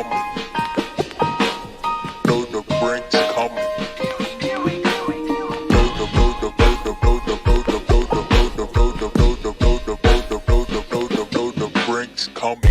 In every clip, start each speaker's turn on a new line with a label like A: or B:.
A: coming. Know the brink's coming. The brink's coming.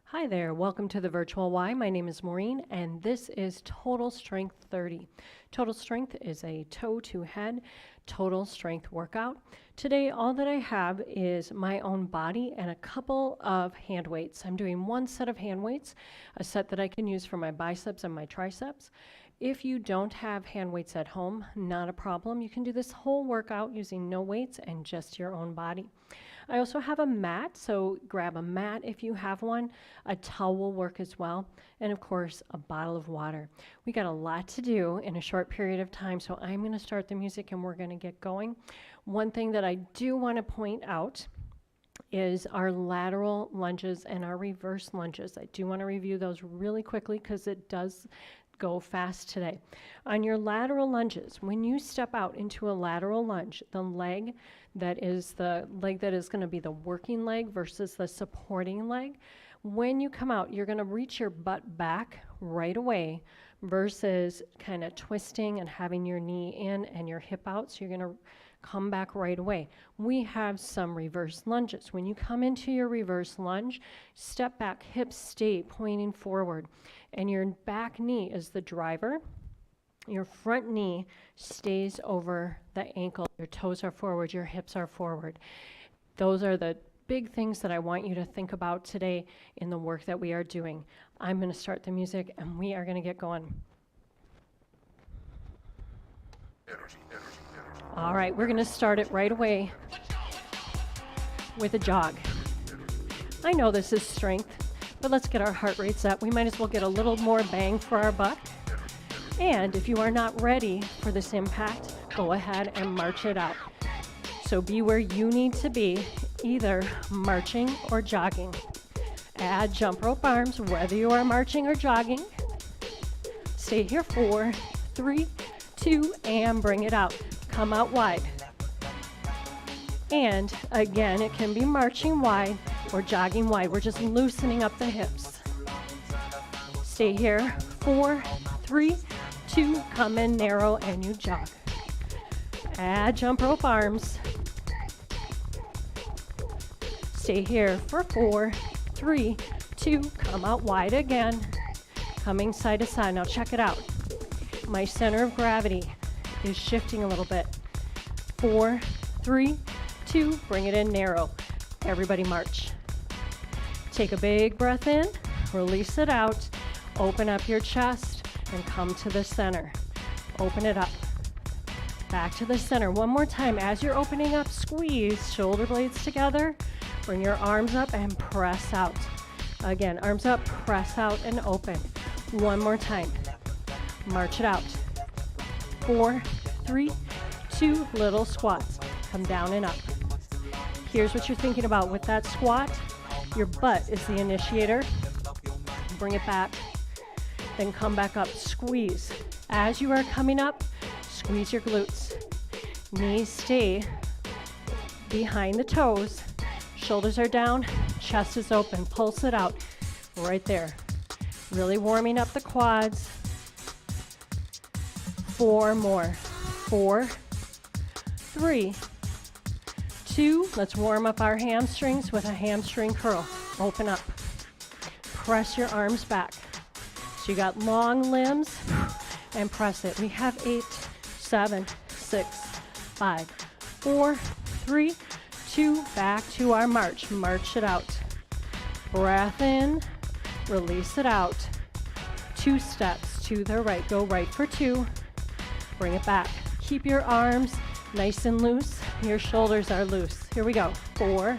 B: Hi there, welcome to the Virtual Y. My name is Maureen, and this is Total Strength 30. Total Strength is a toe to head total strength workout. Today, all that I have is my own body and a couple of hand weights. I'm doing one set of hand weights, a set that I can use for my biceps and my triceps. If you don't have hand weights at home, not a problem. You can do this whole workout using no weights and just your own body. I also have a mat, so grab a mat if you have one. A towel will work as well. And of course, a bottle of water. We got a lot to do in a short period of time, so I'm going to start the music and we're going to get going. One thing that I do want to point out is our lateral lunges and our reverse lunges. I do want to review those really quickly because it does go fast today. On your lateral lunges, when you step out into a lateral lunge, the leg that is going to be the working leg versus the supporting leg, when you come out, you're going to reach your butt back right away versus kind of twisting and having your knee in and your hip out. So you're going to come back right away. We have some reverse lunges. When you come into your reverse lunge, step back, hips stay pointing forward, and your back knee is the driver. Your front knee stays over the ankle. Your toes are forward, your hips are forward. Those are the big things that I want you to think about today in the work that we are doing. I'm going to start the music and we are going to get going. All right, we're going to start it right away with a jog. I know this is strength, but let's get our heart rates up. We might as well get a little more bang for our buck. And if you are not ready for this impact, go ahead and march it out. So be where you need to be, either marching or jogging. Add jump rope arms, whether you are marching or jogging. Stay here, 4, 3, 2, and bring it out. Come out wide. And again, it can be marching wide or jogging wide. We're just loosening up the hips. Stay here, 4, 3, 2, come in narrow and you jog. Add jump rope arms. Stay here for 4, 3, 2, come out wide again. Coming side to side. Now check it out. My center of gravity is shifting a little bit. 4, 3, 2, bring it in narrow. Everybody march. Take a big breath in, release it out, open up your chest, and come to the center. Open it up. Back to the center. One more time. As you're opening up, squeeze shoulder blades together. Bring your arms up and press out. Again, arms up, press out and open. One more time. March it out. 4, 3, 2, little squats. Come down and up. Here's what you're thinking about with that squat. Your butt is the initiator. Bring it back. Then come back up, squeeze. As you are coming up, squeeze your glutes. Knees stay behind the toes. Shoulders are down, chest is open. Pulse it out right there. Really warming up the quads. 4 more. 4, 3, 2. Let's warm up our hamstrings with a hamstring curl. Open up. Press your arms back. So you got long limbs and press it. We have 8, 7, 6, 5, 4, 3, 2. Back to our march. March it out. Breath in. Release it out. 2 steps to the right. Go right for 2. Bring it back. Keep your arms nice and loose. Your shoulders are loose. Here we go. 4,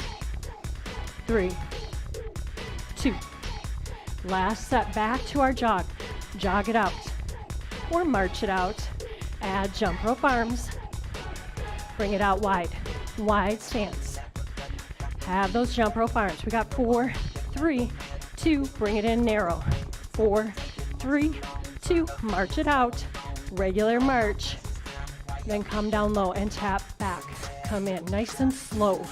B: 3, 2. Last set. Back to our jog. Jog it out. Or march it out. Add jump rope arms. Bring it out wide. Wide stance. Have those jump rope arms. We got 4, 3, 2. Bring it in narrow. 4, 3, 2. March it out. Regular march. Then come down low and tap back. Come in nice and slow.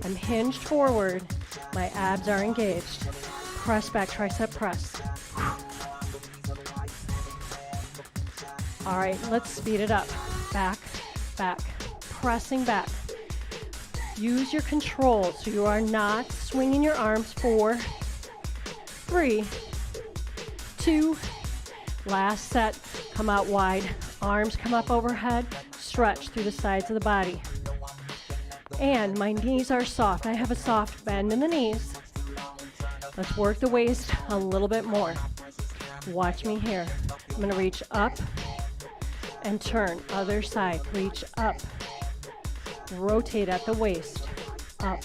B: I'm hinged forward. My abs are engaged. Press back, tricep press. All right, let's speed it up. Back, back, pressing back. Use your control so you are not swinging your arms. 4, 3, 2. Last set. Come out wide. Arms come up overhead. Stretch through the sides of the body. And my knees are soft. I have a soft bend in the knees. Let's work the waist a little bit more. Watch me here. I'm going to reach up and turn. Other side. Reach up. Rotate at the waist. Up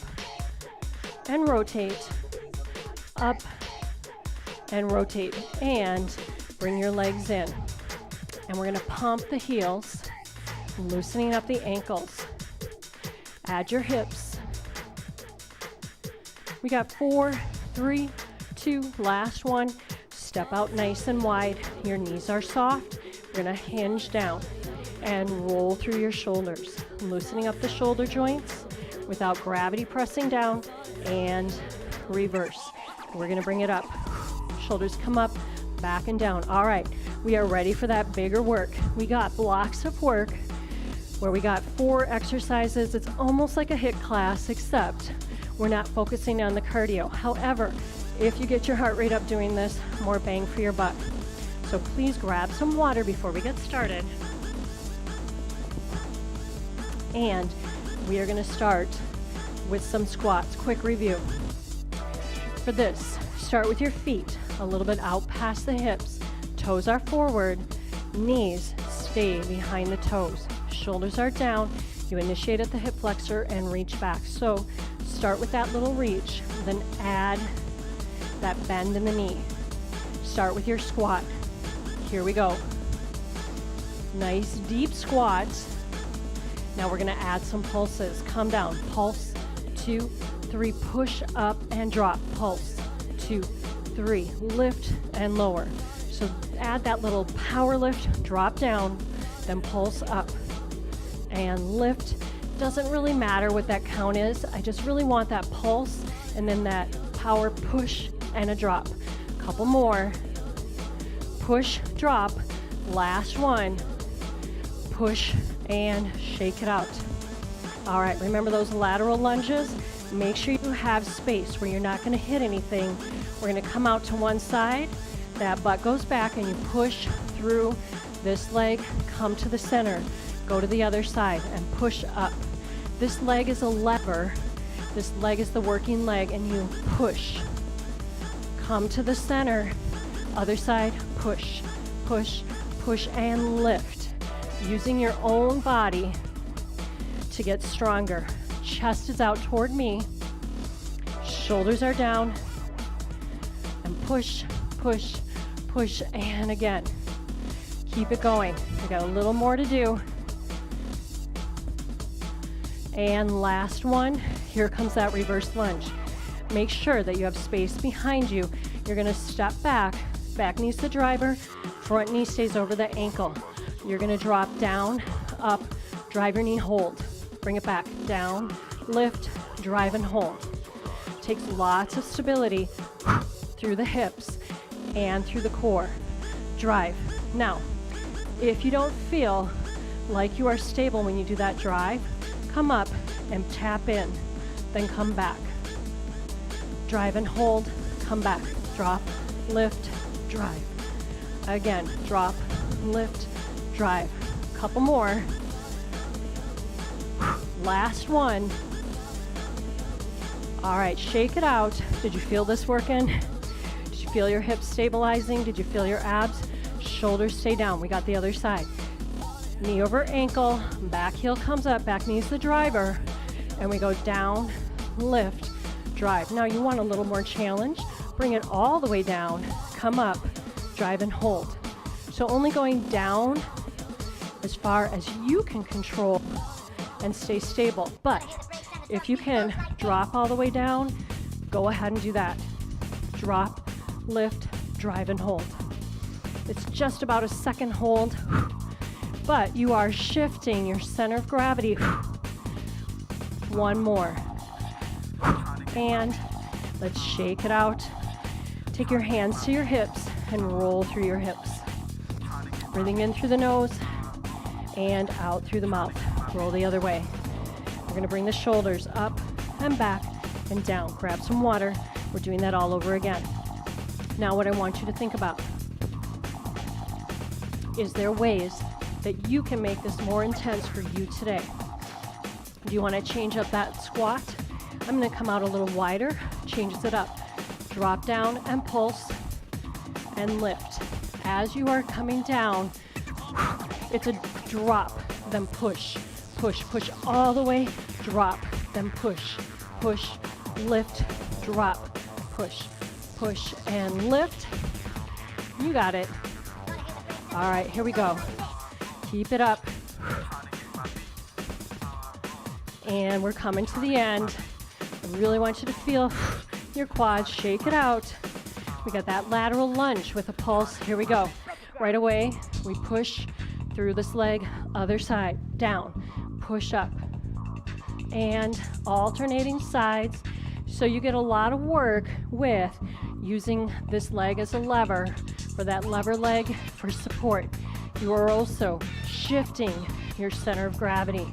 B: and rotate. Up and rotate. And bring your legs in. And we're going to pump the heels, loosening up the ankles. Add your hips. We got 4, 3, 2, last one. Step out nice and wide. Your knees are soft. We're going to hinge down and roll through your shoulders, loosening up the shoulder joints without gravity pressing down, and reverse. We're going to bring it up. Shoulders come up, back and down. All right, we are ready for that bigger work. We got blocks of work where we got 4 exercises. It's almost like a HIIT class, except we're not focusing on the cardio. However, if you get your heart rate up doing this, more bang for your buck. So please grab some water before we get started. And we are going to start with some squats. Quick review. For this, start with your feet a little bit out past the hips. Toes are forward. Knees stay behind the toes. Shoulders are down. You initiate at the hip flexor and reach back. So start with that little reach, then add that bend in the knee. Start with your squat. Here we go. Nice deep squat. Now we're going to add some pulses. Come down. Pulse, 2, 3. Push up and drop. Pulse, 2, 3. Lift and lower. So add that little power lift. Drop down. Then pulse up and lift. Doesn't really matter what that count is. I just really want that pulse and then that power push and a drop. Couple more. Push, drop. Last one. Push and shake it out. All right, remember those lateral lunges? Make sure you have space where you're not going to hit anything. We're going to come out to one side. That butt goes back and you push through this leg. Come to the center. Go to the other side and push up. This leg is a lever. This leg is the working leg, and you push. Come to the center. Other side, push, push, push, and lift. Using your own body to get stronger. Chest is out toward me. Shoulders are down. And push, push, push, and again. Keep it going. We got a little more to do. And last one, here comes that reverse lunge. Make sure that you have space behind you. You're gonna step back, back knee's the driver, front knee stays over the ankle. You're gonna drop down, up, drive your knee, hold. Bring it back, down, lift, drive and hold. Takes lots of stability through the hips and through the core. Drive. Now, If you don't feel like you are stable when you do that drive, come up and tap in, then come back. Drive and hold, come back. Drop, lift, drive. Again, drop, lift, drive. Couple more. Last one. All right, shake it out. Did you feel this working? Did you feel your hips stabilizing? Did you feel your abs? Shoulders stay down. We got the other side. Knee over ankle, back heel comes up, back knee's the driver, and we go down, lift, drive. Now you want a little more challenge. Bring it all the way down, come up, drive and hold. So only going down as far as you can control and stay stable. But if you can drop all the way down, go ahead and do that. Drop, lift, drive and hold. It's just about a second hold, but you are shifting your center of gravity. One more. And let's shake it out. Take your hands to your hips and roll through your hips. Breathing in through the nose and out through the mouth. Roll the other way. We're going to bring the shoulders up and back and down. Grab some water. We're doing that all over again. Now what I want you to think about is there ways that you can make this more intense for you today. Do you want to change up that squat? I'm going to come out a little wider, changes it up. Drop down and pulse and lift. As you are coming down, it's a drop, then push, push, push all the way, drop, then push, push, lift, drop, push, push, and lift. You got it. All right, here we go. Keep it up. And we're coming to the end. I really want you to feel your quads, shake it out. We got that lateral lunge with a pulse. Here we go. Right away, we push through this leg, other side, down, push up. And alternating sides. So you get a lot of work with using this leg as a lever, for that lever leg for support. You are also shifting your center of gravity,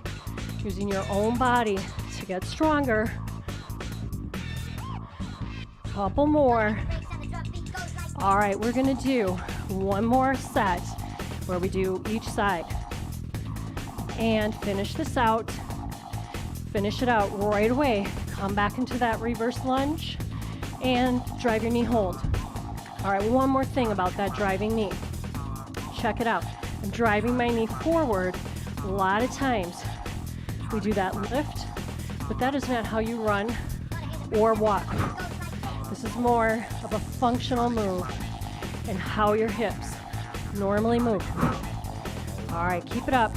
B: using your own body to get stronger. Couple more. All right, we're gonna do one more set where we do each side. And finish this out. Finish it out right away. Come back into that reverse lunge and drive your knee hold. All right, one more thing about that driving knee. Check it out. I'm driving my knee forward. A lot of times we do that lift, but that is not how you run or walk. This is more of a functional move and how your hips normally move. All right, keep it up.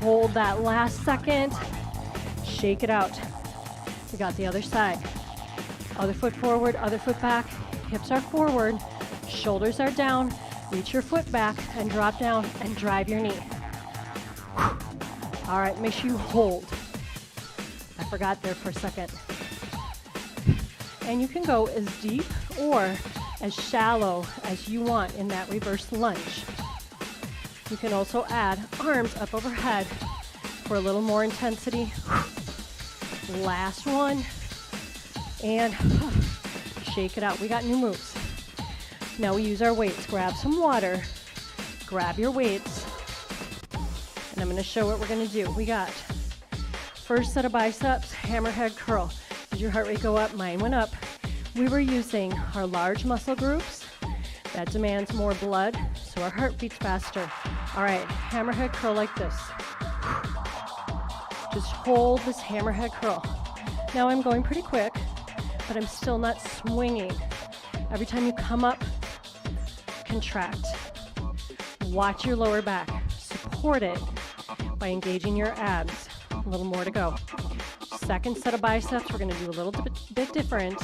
B: Hold that last second. Shake it out. We got the other side. Other foot forward, other foot back. Hips are forward, shoulders are down. Reach your foot back and drop down and drive your knee. All right, make sure you hold. I forgot there for a second. And you can go as deep or as shallow as you want in that reverse lunge. You can also add arms up overhead for a little more intensity. Last one. And shake it out. We got new moves. Now we use our weights. Grab some water. Grab your weights. And I'm going to show what we're going to do. We got first set of biceps, hammerhead curl. Did your heart rate go up? Mine went up. We were using our large muscle groups. That demands more blood, so our heart beats faster. All right, hammerhead curl like this. Just hold this hammerhead curl. Now I'm going pretty quick, but I'm still not swinging. Every time you come up, contract. Watch your lower back. Support it by engaging your abs. A little more to go. Second set of biceps, we're gonna do a little bit different.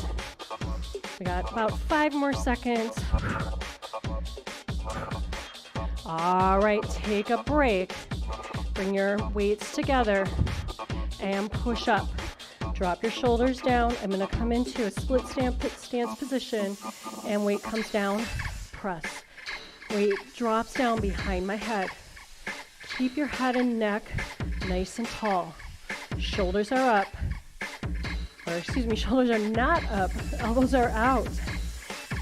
B: We got about 5 more seconds. All right, take a break. Bring your weights together and push up. Drop your shoulders down. I'm gonna come into a split stance position and weight comes down, press. Weight drops down behind my head. Keep your head and neck nice and tall. Shoulders are up. Or excuse me, shoulders are not up. Elbows are out.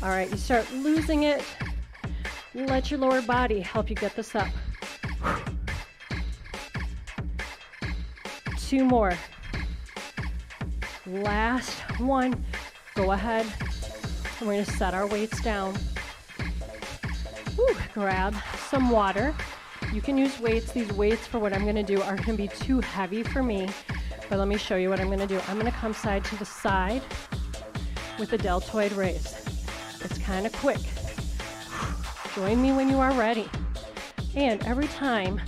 B: All right, you start losing it. Let your lower body help you get this up. 2 more. Last one. Go ahead. We're going to set our weights down. Woo, grab some water. You can use weights. These weights for what I'm going to do are going to be too heavy for me. But let me show you what I'm going to do. I'm going to come side to the side with the deltoid raise. It's kind of quick. Join me when you are ready. And every time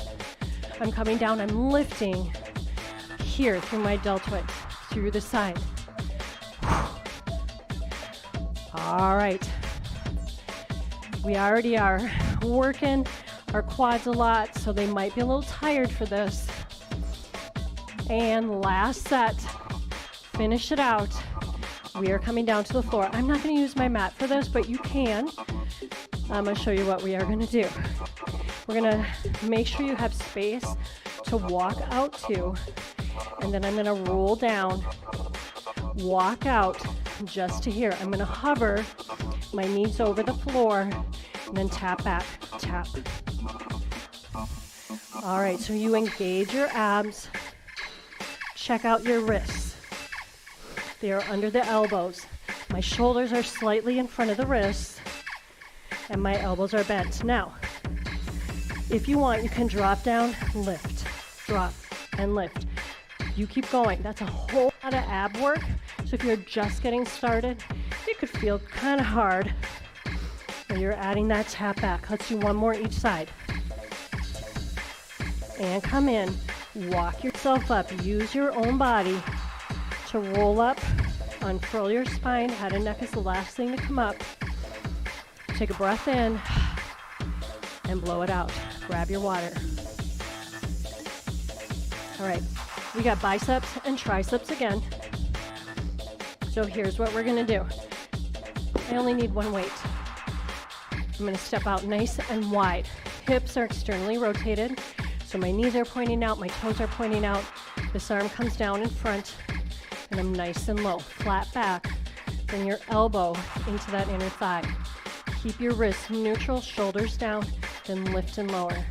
B: I'm coming down, I'm lifting here through my deltoid, through the side. All right. We already are working our quads a lot, so they might be a little tired for this. And last set. Finish it out. We are coming down to the floor. I'm not going to use my mat for this, but you can. I'm going to show you what we are going to do. We're going to make sure you have space to walk out to, and then I'm going to roll down, walk out just to here. I'm going to hover my knees over the floor, and then tap back, tap. All right, so you engage your abs. Check out your wrists. They are under the elbows. My shoulders are slightly in front of the wrists, and my elbows are bent. Now, if you want, you can drop down, lift, drop, and lift. You keep going. That's a whole lot of ab work. So if you're just getting started, it could feel kind of hard, but you're adding that tap back. Let's do one more each side. And come in, walk yourself up. Use your own body to roll up, unfurl your spine. Head and neck is the last thing to come up. Take a breath in and blow it out. Grab your water. All right, we got biceps and triceps again. So here's what we're gonna do. I only need one weight. I'm gonna step out nice and wide. Hips are externally rotated, so my knees are pointing out, my toes are pointing out. This arm comes down in front, and I'm nice and low. Flat back, bring your elbow into that inner thigh. Keep your wrists neutral, shoulders down, then lift and lower.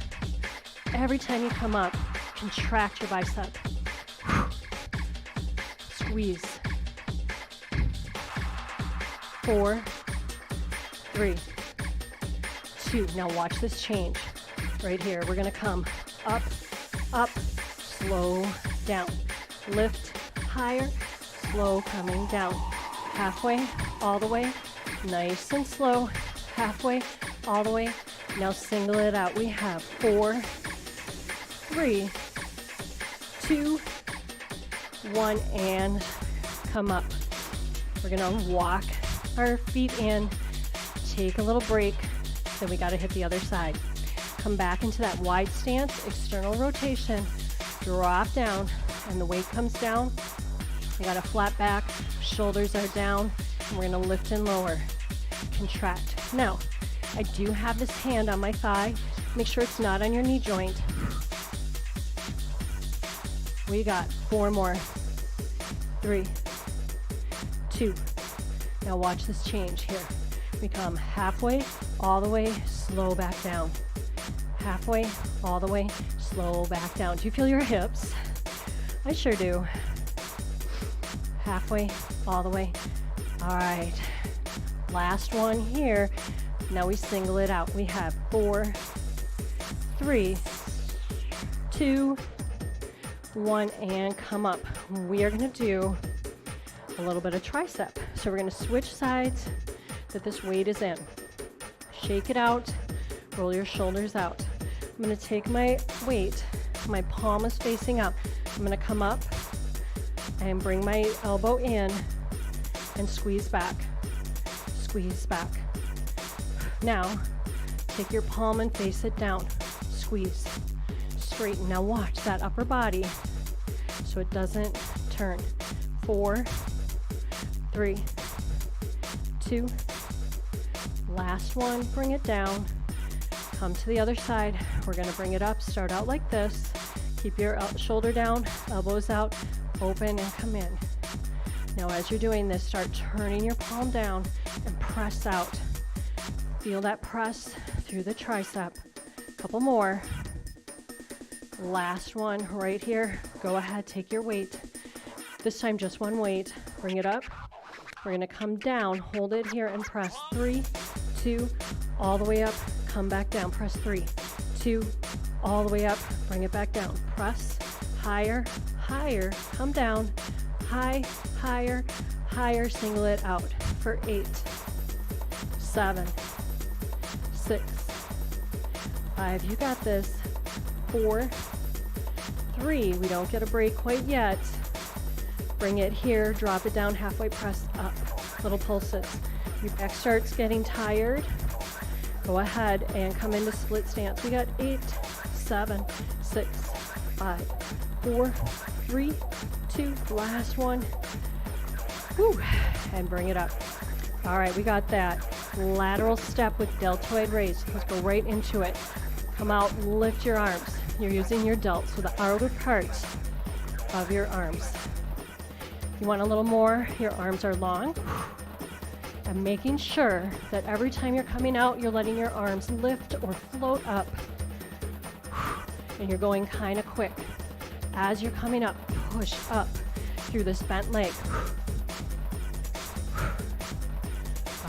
B: Every time you come up, contract your bicep. Squeeze. 4, 3, 2. Now watch this change. Right here, we're gonna come up, up, slow down. Lift higher, slow coming down. Halfway, all the way, nice and slow. Halfway, all the way. Now single it out. We have 4, 3, 2, 1, and come up. We're gonna walk our feet in, take a little break, then we gotta hit the other side. Come back into that wide stance, external rotation, drop down, and the weight comes down. You got a flat back, shoulders are down, and we're gonna lift and lower, contract. Now, I do have this hand on my thigh. Make sure it's not on your knee joint. We got 4 more. 3, 2. Now watch this change here. We come halfway, all the way, slow back down. Halfway, all the way, slow back down. Do you feel your hips? I sure do. Halfway, all the way. All right, last one here. Now we single it out. We have 4, 3, 2, 1, and come up. We are gonna do a little bit of tricep. So we're gonna switch sides that this weight is in. Shake it out, roll your shoulders out. I'm gonna take my weight, my palm is facing up. I'm gonna come up and bring my elbow in and squeeze back, squeeze back. Now, take your palm and face it down, squeeze, straighten. Now watch that upper body so it doesn't turn. 4, 3, 2, last one, bring it down, Come to the other side. We're going to bring it up. Start out like this. Keep your shoulder down, elbows out, open, and come in. Now, as you're doing this, start turning your palm down and press out. Feel that press through the tricep. Couple more. Last one right here. Go ahead, take your weight. This time just one weight. Bring it up. We're going to come down, hold it here, and press 3, 2, all the way up. Come back down. Press 3, 2, all the way up. Bring it back down. Press higher, higher. Come down. High, higher, higher. Single it out for 8, 7, 6, 5. You got this. 4, 3. We don't get a break quite yet. Bring it here. Drop it down. Halfway press up. Little pulses. Your back starts getting tired. Go ahead and come into split stance. We got 8, 7, 6, 5, 4, 3, 2. Last one. Whew. And bring it up. All right, we got that. Lateral step with deltoid raise. Let's go right into it. Come out, lift your arms. You're using your delts, so the outer parts of your arms. You want a little more, your arms are long. And making sure that every time you're coming out, you're letting your arms lift or float up. And you're going kind of quick. As you're coming up, push up through this bent leg.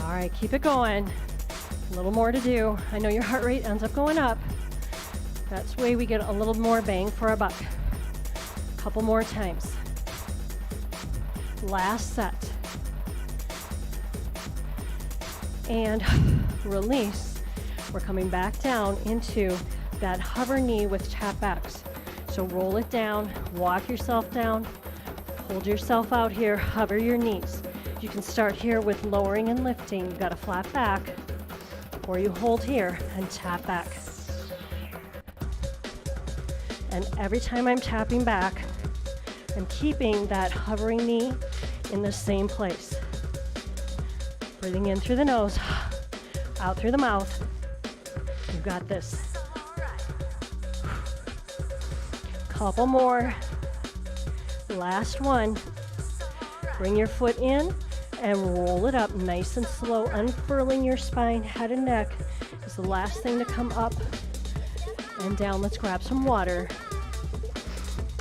B: All right, keep it going. A little more to do. I know your heart rate ends up going up. That's the way we get a little more bang for our buck. A couple more times. Last set. And release. We're coming back down into that hover knee with tap backs. So roll it down, walk yourself down, hold yourself out here, hover your knees. You can start here with lowering and lifting. You've got a flat back, or you hold here and tap back. And every time I'm tapping back, I'm keeping that hovering knee in the same place. Breathing in through the nose, out through the mouth. You've got this. Couple more. Last one. Bring your foot in and roll it up nice and slow, unfurling your spine. Head and neck is the last thing to come up and down. Let's grab some water.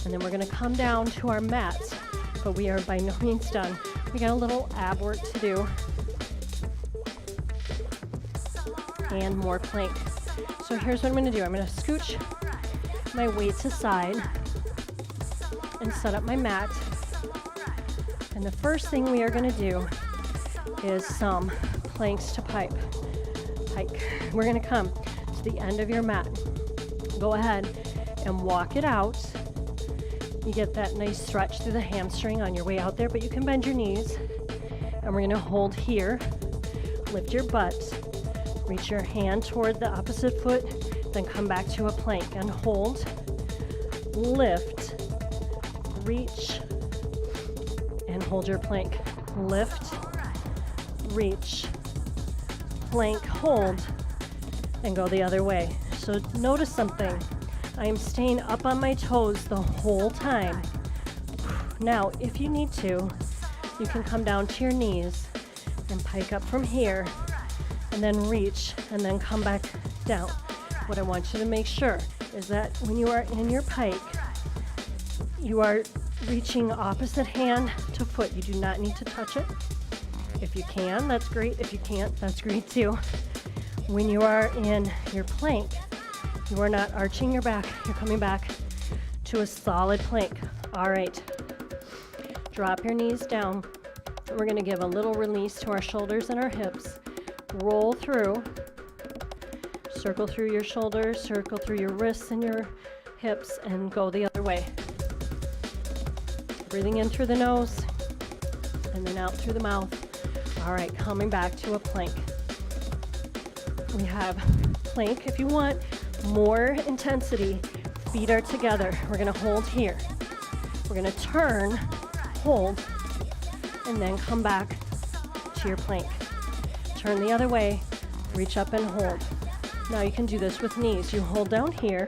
B: And then we're going to come down to our mats, but we are by no means done. We got a little ab work to do. And more plank. So here's what I'm going to do. I'm going to scooch my weights aside and set up my mat. And the first thing we are going to do is some planks to hike. We're going to come to the end of your mat. Go ahead and walk it out. You get that nice stretch through the hamstring on your way out there, but you can bend your knees. And we're going to hold here. Lift your butt. Reach your hand toward the opposite foot, then come back to a plank and hold. Lift. Reach. And hold your plank. Lift. Reach. Plank. Hold. And go the other way. So notice something. I am staying up on my toes the whole time. Now, if you need to, you can come down to your knees and pike up from here, and then reach, and then come back down. What I want you to make sure is that when you are in your pike, you are reaching opposite hand to foot. You do not need to touch it. If you can, that's great. If you can't, that's great too. When you are in your plank, you are not arching your back. You're coming back to a solid plank. All right. Drop your knees down. We're going to give a little release to our shoulders and our hips. Roll through. Circle through your shoulders, circle through your wrists and your hips, and go the other way. Breathing in through the nose and then out through the mouth. All right, coming back to a plank. We have plank. If you want more intensity, feet are together. We're going to hold here. We're going to turn, hold, and then come back to your plank. Turn the other way, reach up and hold. Now you can do this with knees. You hold down here,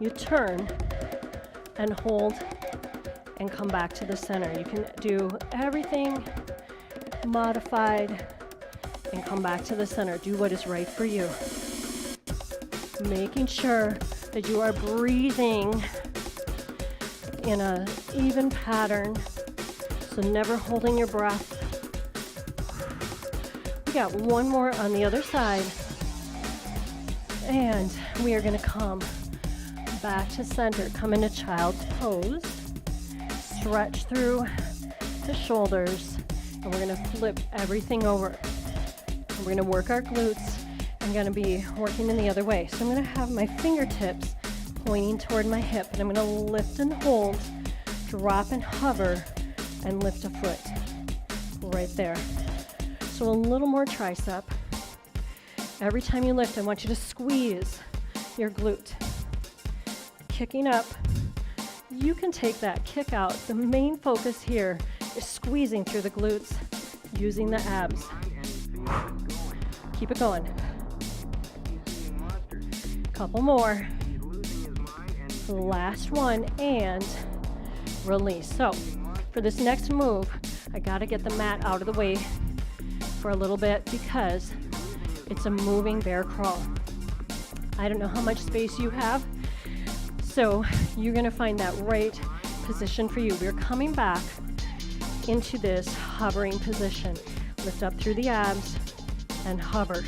B: you turn and hold and come back to the center. You can do everything modified and come back to the center. Do what is right for you. Making sure that you are breathing in an even pattern, so never holding your breath. We got one more on the other side, and we are going to come back to center. Come into child's pose, stretch through the shoulders, and we're going to flip everything over. We're going to work our glutes. I'm going to be working in the other way. So I'm going to have my fingertips pointing toward my hip, and I'm going to lift and hold, drop and hover, and lift a foot right there. So a little more tricep. Every time you lift, I want you to squeeze your glute. Kicking up. You can take that kick out. The main focus here is squeezing through the glutes using the abs. Keep it going. Couple more. Last one, and release. So for this next move, I gotta get the mat out of the way for a little bit because it's a moving bear crawl. I don't know how much space you have, so you're gonna find that right position for you. We're coming back into this hovering position. Lift up through the abs and hover.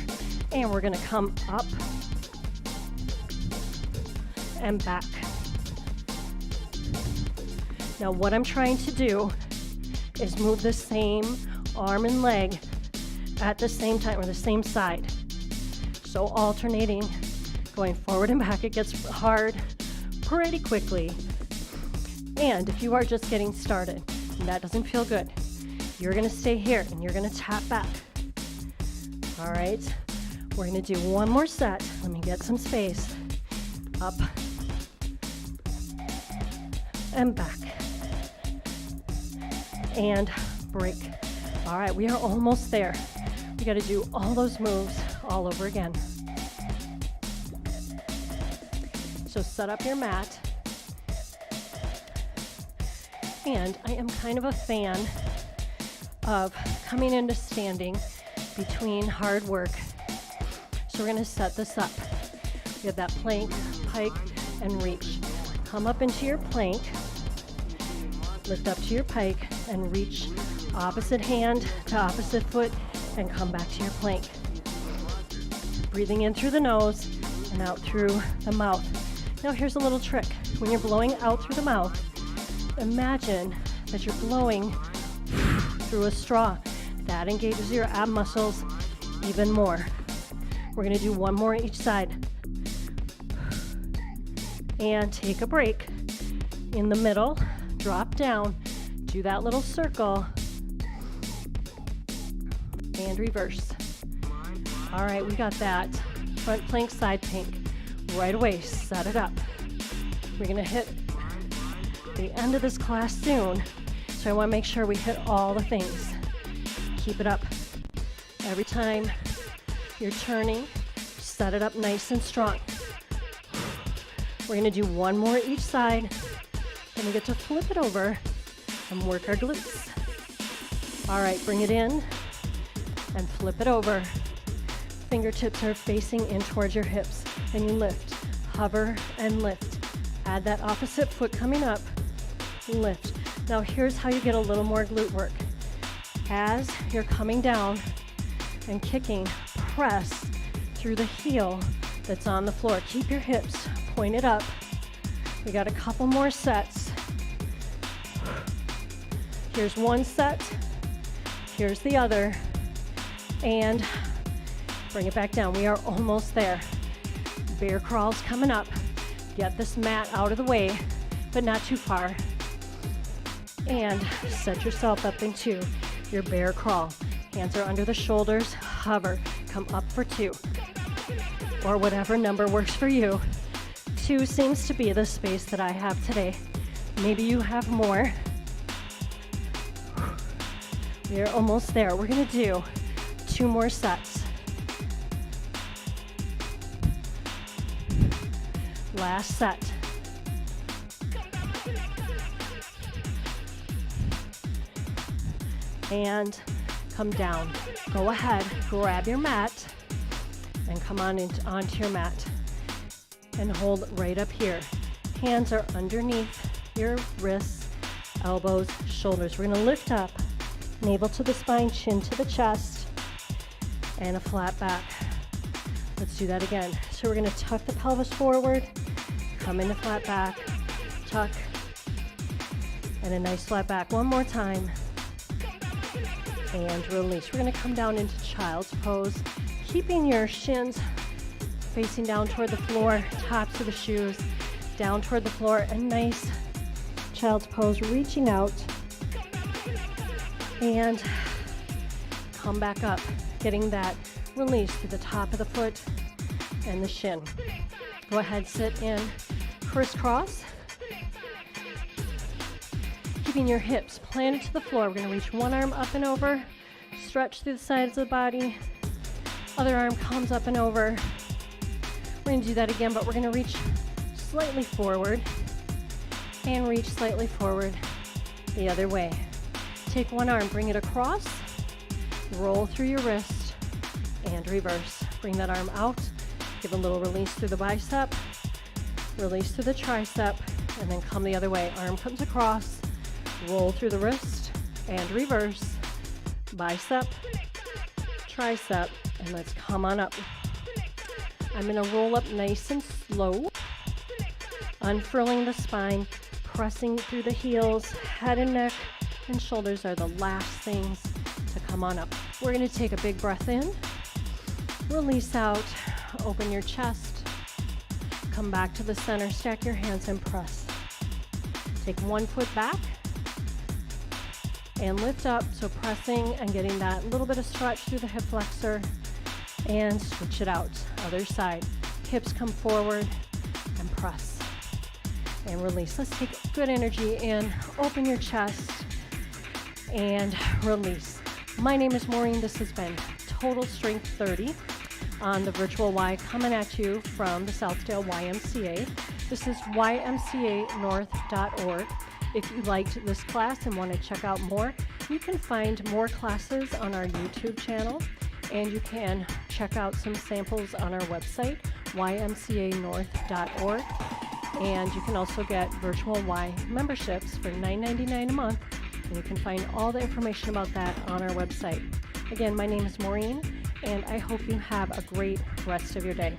B: And we're gonna come up and back. Now what I'm trying to do is move the same arm and leg at the same time, or the same side. So alternating, going forward and back. It gets hard pretty quickly. And if you are just getting started and that doesn't feel good, you're gonna stay here and you're gonna tap back. All right, we're gonna do one more set. Let me get some space. Up and back. And break. All right, we are almost there. We gotta do all those moves all over again. So set up your mat. And I am kind of a fan of coming into standing between hard work. So we're gonna set this up. We have that plank, pike, and reach. Come up into your plank, lift up to your pike, and reach opposite hand to opposite foot, and come back to your plank. Breathing in through the nose and out through the mouth. Now here's a little trick. When you're blowing out through the mouth, imagine that you're blowing through a straw. That engages your ab muscles even more. We're gonna do one more each side. And take a break. In the middle, drop down, do that little circle, and reverse. All right, we got that. Front plank, side plank. Right away, set it up. We're gonna hit the end of this class soon, so I wanna make sure we hit all the things. Keep it up. Every time you're turning, set it up nice and strong. We're gonna do one more each side, then we get to flip it over and work our glutes. All right, bring it in and flip it over. Fingertips are facing in towards your hips, and you lift, hover, and lift. Add that opposite foot coming up, lift. Now here's how you get a little more glute work. As you're coming down and kicking, press through the heel that's on the floor. Keep your hips pointed up. We got a couple more sets. Here's one set, here's the other, and bring it back down. We are almost there. Bear crawls coming up. Get this mat out of the way, but not too far. And set yourself up into your bear crawl. Hands are under the shoulders, hover, come up for 2. Or whatever number works for you. 2 seems to be the space that I have today. Maybe you have more. We are almost there. We're gonna do 2 more sets. Last set. And come down. Go ahead, grab your mat, and come on onto your mat. And hold right up here. Hands are underneath your wrists, elbows, shoulders. We're gonna lift up, navel to the spine, chin to the chest, and a flat back. Let's do that again. So we're gonna tuck the pelvis forward, come into flat back, tuck, and a nice flat back. One more time. And release. We're gonna come down into child's pose, keeping your shins facing down toward the floor, tops of the shoes, down toward the floor, a nice child's pose, reaching out, and come back up, getting that release to the top of the foot and the shin. Go ahead, sit in crisscross, keeping your hips planted to the floor. We're gonna reach one arm up and over, stretch through the sides of the body, other arm comes up and over. We're gonna do that again, but we're gonna reach slightly forward and reach slightly forward the other way. Take one arm, bring it across, roll through your wrist, and reverse. Bring that arm out, give a little release through the bicep, release through the tricep, and then come the other way. Arm comes across, roll through the wrist, and reverse. Bicep, tricep, and let's come on up. I'm gonna roll up nice and slow, unfurling the spine, pressing through the heels, head and neck and shoulders are the last things to come on up. We're gonna take a big breath in, release out, open your chest, come back to the center, stack your hands and press. Take one foot back and lift up, so pressing and getting that little bit of stretch through the hip flexor, and switch it out. Other side. Hips come forward and press and release. Let's take good energy in, open your chest and release. My name is Maureen. This has been Total Strength 30 on the Virtual Y, coming at you from the Southdale YMCA. This is ymcanorth.org. If you liked this class and want to check out more, you can find more classes on our YouTube channel, and you can check out some samples on our website, ymcanorth.org. And you can also get Virtual Y memberships for $9.99 a month, and you can find all the information about that on our website. Again, my name is Maureen, and I hope you have a great rest of your day.